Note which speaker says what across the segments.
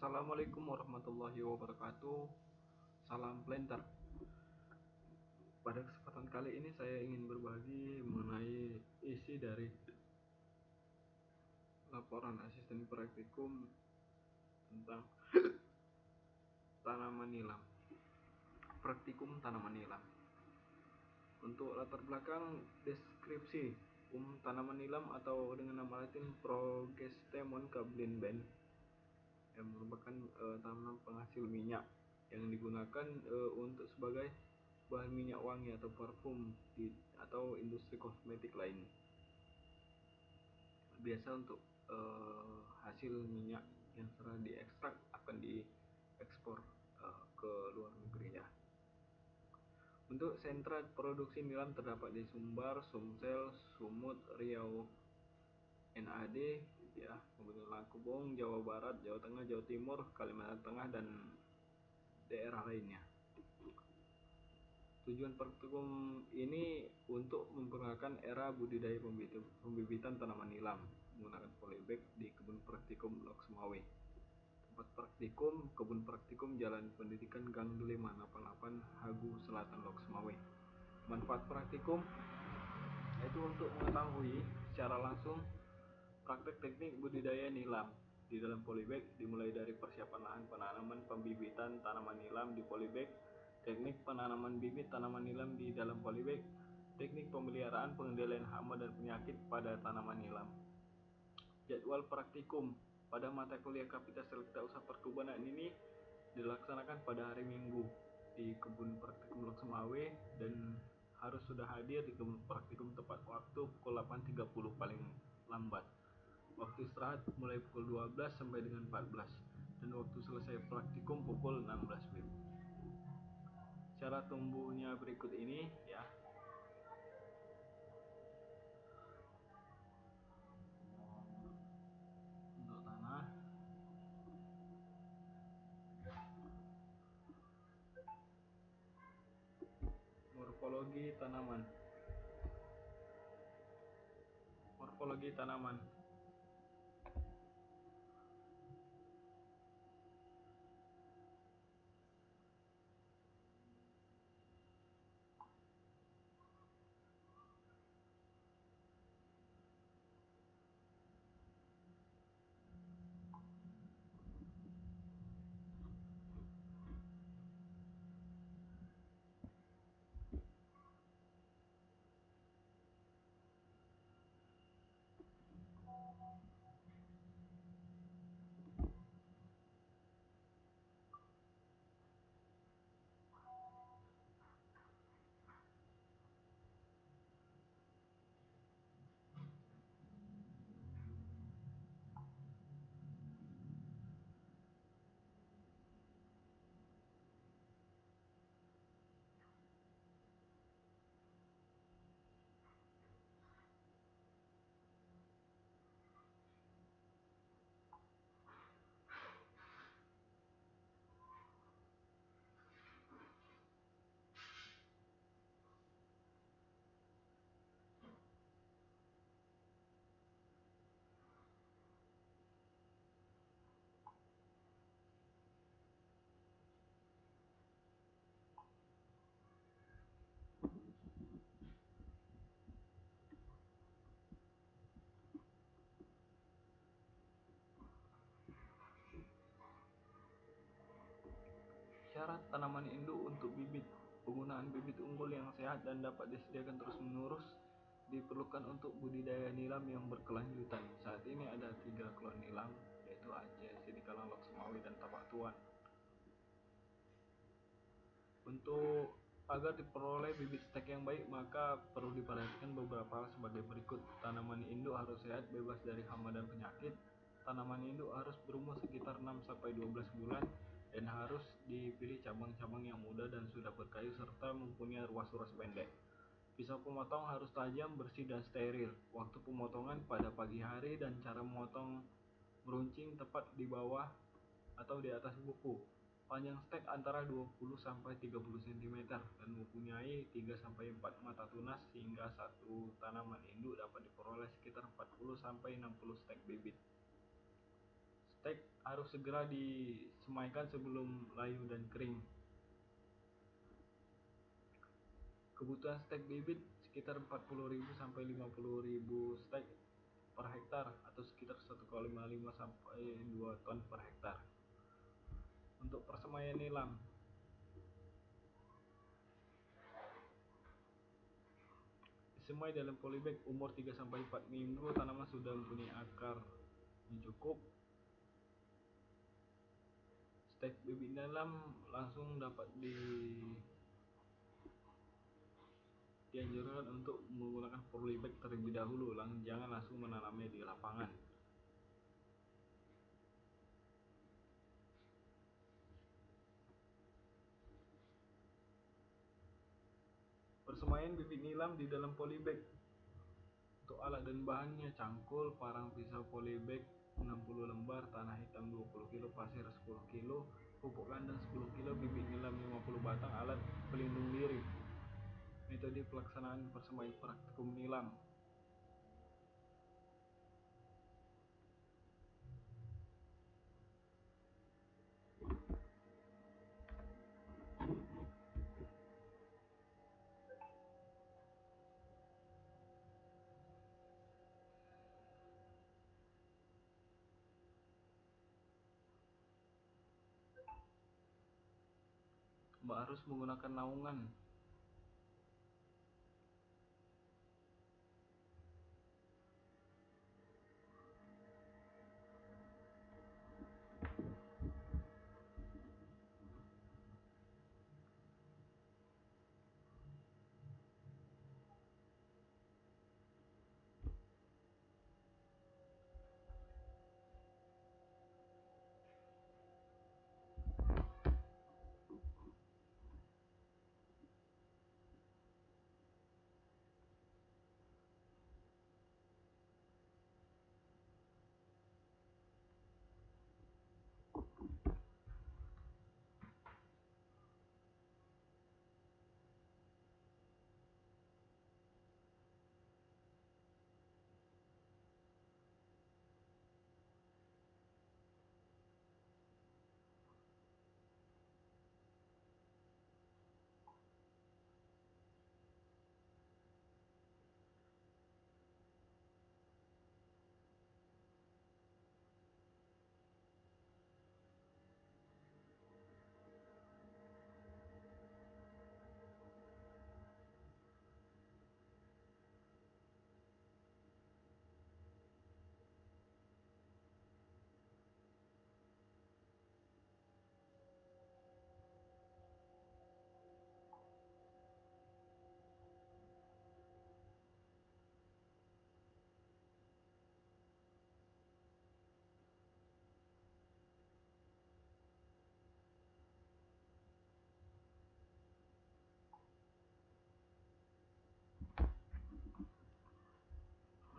Speaker 1: Assalamualaikum warahmatullahi wabarakatuh. Salam planter. Pada kesempatan kali ini saya ingin berbagi mengenai isi dari laporan asisten praktikum tentang tanaman nilam. Praktikum tanaman nilam. Untuk latar belakang deskripsi, tanaman nilam atau dengan nama latin Progestemon cablinben yang merupakan tanaman penghasil minyak yang digunakan untuk sebagai bahan minyak wangi atau parfum atau industri kosmetik lain. Biasa untuk hasil minyak yang setelah diekstrak akan diekspor ke luar negeri ya. Untuk sentra produksi nilam terdapat di Sumbar, Sumsel, Sumut, Riau, NAD, ya, kemudian Langkubong, Jawa Barat, Jawa Tengah, Jawa Timur, Kalimantan Tengah, dan daerah lainnya. Tujuan praktikum ini untuk memperkenalkan era budidaya pembibitan tanaman nilam menggunakan polybag di kebun praktikum Loksmawe. Tempat praktikum, kebun praktikum Jalan Pendidikan Gang 588, Hagu Selatan, Loksmawe. Manfaat praktikum yaitu untuk mengetahui secara langsung praktek teknik budidaya nilam di dalam polybag, dimulai dari persiapan lahan penanaman pembibitan tanaman nilam di polybag, teknik penanaman bibit tanaman nilam di dalam polybag, teknik pemeliharaan pengendalian hama dan penyakit pada tanaman nilam. Jadwal praktikum pada mata kuliah Kapita Selekta Usaha Perkebunan ini dilaksanakan pada hari Minggu di kebun praktikum Loksmawe dan harus sudah hadir di kebun praktikum tepat waktu pukul 8.30 paling lambat. Waktu istirahat mulai pukul 12 sampai dengan 14 dan waktu selesai praktikum pukul 16 WIB. Cara tumbuhnya berikut ini ya. Untuk tanah, morfologi tanaman. Morfologi tanaman. Syarat tanaman induk untuk bibit. Penggunaan bibit unggul yang sehat dan dapat disediakan terus-menerus diperlukan untuk budidaya nilam yang berkelanjutan. Saat ini ada 3 klon nilam, yaitu Aceh, Sidikalang, Loksmawe, dan Tapak Tuan. Untuk agar diperoleh bibit stek yang baik, maka perlu diperhatikan beberapa hal sebagai berikut. Tanaman induk harus sehat, bebas dari hama dan penyakit. Tanaman induk harus berumur sekitar 6-12 bulan dan harus dipilih cabang-cabang yang muda dan sudah berkayu serta mempunyai ruas-ruas pendek. Pisau pemotong harus tajam, bersih, dan steril. Waktu pemotongan pada pagi hari dan cara memotong meruncing tepat di bawah atau di atas buku. Panjang stek antara 20-30 cm dan mempunyai 3-4 mata tunas sehingga satu tanaman induk dapat diperoleh sekitar 40-60 stek bibit. Stek harus segera disemaikan sebelum layu dan kering. Kebutuhan stek bibit sekitar 40.000 sampai 50.000 stek per hektar atau sekitar 1,55 sampai 2 ton per hektar. Untuk persemaian nilam, disemai dalam polybag umur 3 sampai 4 minggu, tanaman sudah mempunyai akar yang cukup. Stek bibit nilam langsung dapat dianjurkan untuk menggunakan polybag terlebih dahulu, jangan langsung menanamnya di lapangan. Persemaian bibit nilam di dalam polybag. Untuk alat dan bahannya: cangkul, parang pisau polybag 60 lembar, tanah hitam 20 kg, pasir 10 kg, pupuk kandang 10 kg, bibit nilam 50 batang, alat pelindung diri. Metode pelaksanaan persemaian praktikum nilam. Mbak harus menggunakan naungan.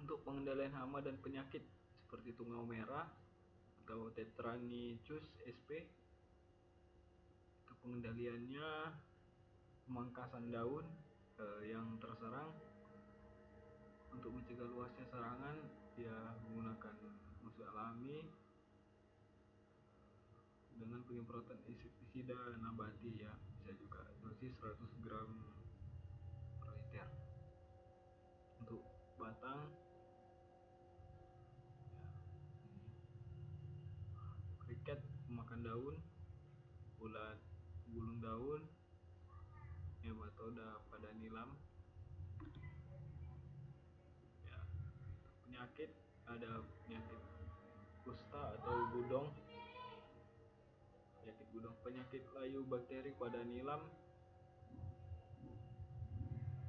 Speaker 1: Untuk pengendalian hama dan penyakit seperti tungau merah atau Tetranicus sp, untuk pengendaliannya pemangkasan daun yang terserang. Untuk mencegah luasnya serangan, dia menggunakan musuh alami dengan penyemprotan insektisida nabati, ya, bisa juga dosis 100 gram per liter. Untuk batang, ya, kriket pemakan daun, ulat gulung daun, nematoda pada nilam. Ya, penyakit ada penyakit kusta atau gudong, penyakit layu bakteri pada nilam,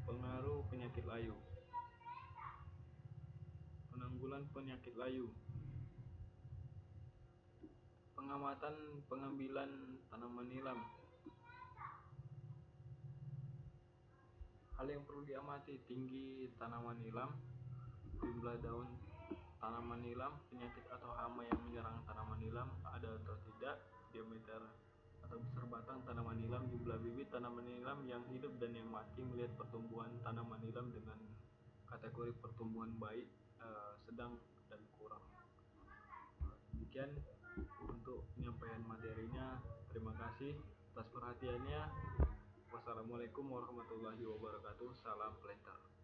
Speaker 1: pengaruh penyakit layu, penanggulan penyakit layu, pengamatan pengambilan tanaman nilam. Hal yang perlu diamati: tinggi tanaman nilam, jumlah daun tanaman nilam, penyakit atau hama yang menyerang tanaman nilam ada atau tidak, diameter atau besar batang tanaman nilam, jumlah bibit tanaman nilam yang hidup dan yang mati, melihat pertumbuhan tanaman nilam dengan kategori pertumbuhan baik, sedang, dan kurang. Demikian untuk penyampaian materinya. Terima kasih atas perhatiannya. Wassalamualaikum warahmatullahi wabarakatuh. Salam planter.